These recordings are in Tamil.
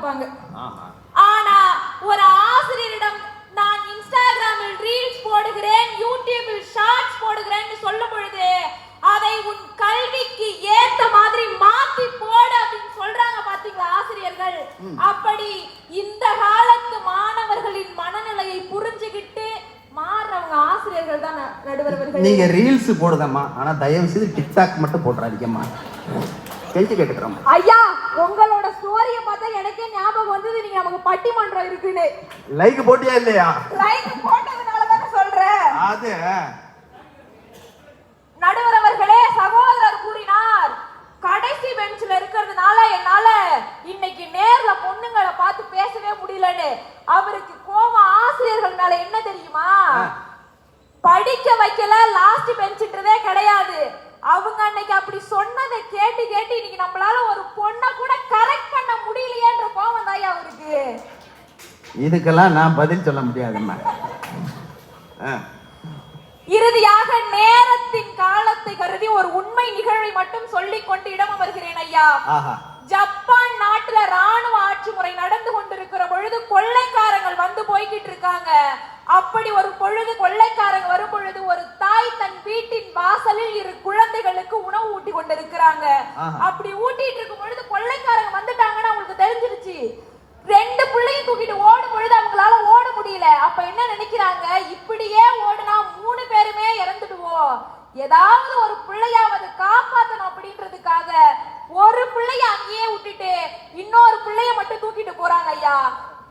இருப்பாங்க. ஆனா ஒரு ஆசிரியரிடம் நான் இன்ஸ்டாகிராமில் ரீல்ஸ் போடுகிறேன், யூடியூபில் ஷார்ட்ஸ் போடுகிறேன்னு சொல்லும் பொழுது அதை உன் கல்விக்கு ஏத்த மாதிரி மாத்தி போடு அப்படின்னு சொல்றாங்க பாத்தீங்களா ஆசிரியர்கள். அப்படி இந்த காலத்து மாணவர்களின் மனநிலையை புரிஞ்சுகிட்டு மாறவங்க ஆசிரியர்கள் தான் நடுவர்கள். நீங்க ரீல்ஸ் போடுதம்மா, ஆனா தயவு செய்து டிக்டாக் மட்டும் போட்டுறாதீங்கம்மா. கெஞ்சி கேட்டுக்கிறோம் ஐயா. உங்களோட ஸ்டோரிய பார்த்தா எனக்கே ஞாபகம் வந்தது, நீங்க நமக்கு பட்டிமன்றம் இருக்குன்னு. லைக் போட்டியா இல்லையா? லைக் போட்டதுனால தானே சொல்றேன். அது நடுவர் அவர்களே, சகோதரர் கூறினார் கடைசி பெஞ்சில் இருக்கிறதுனால என்னால இன்னைக்கு நேர்ல பொண்ணுங்களை பார்த்து பேசவே முடியலன்னு. அவருக்கு கோவம் ஆசிரியர்கள் மேல என்ன தெரியுமா? படிக்க வைக்கல லாஸ்ட் பெஞ்சுன்றதே கிடையாது. அவங்க அன்னைக்கு அப்படி சொன்னதை கேட்டு கேட்டு இன்னைக்கு நம்மளால ஒரு பொண்ணை கூட கரெக்ட் பண்ண முடியலையேன்ற கோவம் தான் அவருக்கு. இதுக்கெல்லாம் நான் பதில் சொல்ல முடியாதும்மா. இறுதியாக நேரத்தின் காலத்தை கருதி ஒரு உண்மை நிகழ்வை மட்டும் சொல்லிக் கொண்டு இடம் அமர்கிறேன் ஐயா. ஜப்பான் நாட்டுல ராணுவ ஆட்சி முறை நடந்து கொண்டிருக்கிற பொழுது கொள்ளைக்காரங்கள் வந்து போய்கிட்டு இருக்காங்க. அப்படி ஒரு பொழுது கொள்ளைக்காரங்க வரும் பொழுது ஒரு தாய் தன் வீட்டின் வாசலில் இரு குழந்தைகளுக்கு உணவு ஊட்டி கொண்டிருக்கிறாங்க. அப்படி ஊட்டிட்டு இருக்கும் பொழுது கொள்ளைக்காரங்க வந்துட்டாங்கன்னு அவங்களுக்கு தெரிஞ்சிருச்சு. 2 பிள்ளையும் தூக்கிட்டு ஓடும் பொழுது அவங்களால ஓட முடியல. அப்ப என்ன நினைக்கிறாங்க, இப்படியே ஓடுனா 3 பேருமே இறந்துடுவோம், ஏதாவது ஒரு பிள்ளையாவது காப்பாத்தணும் அப்படின்றதுக்காக ஒரு பிள்ளைய அங்கேயே விட்டுட்டு இன்னொரு பிள்ளைய மட்டும் தூக்கிட்டு போறாங்க ஐயா.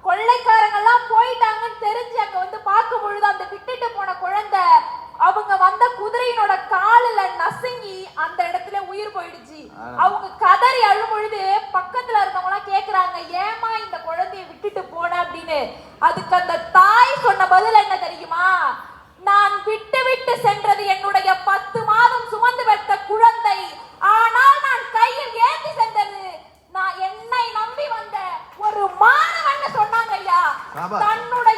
கொள்ளைக்காரங்க எல்லாம் போயிட்டாங்கன்னு தெரிஞ்சு அங்க வந்து பார்க்கும் பொழுது அந்த விட்டுட்டு போன குழந்தை அவங்க வந்த குதிரையினோட காலில நசுங்கி அந்த இடத்துல உயிர் போயிடுச்சு. அவங்க கதறி அழும் பொழுது பக்கத்துல இருந்தவங்க எல்லாம் கேக்குறாங்க, ஏமா இந்த குழந்தைய விட்டுட்டு போன அப்படின்னு. அதுக்கு அந்த தாய் சொன்ன பதில் என்ன தெரியுமா? நான் விட்டு விட்டு சென்றது என்னுடைய 10 மாதம் சுமந்து பெற்ற குழந்தை, ஆனால் நான் கையில் ஏந்தி சென்றது நான் என்னை நம்பி வந்த ஒரு மாணவன் சொன்னாங்க ஐயா. தன்னுடைய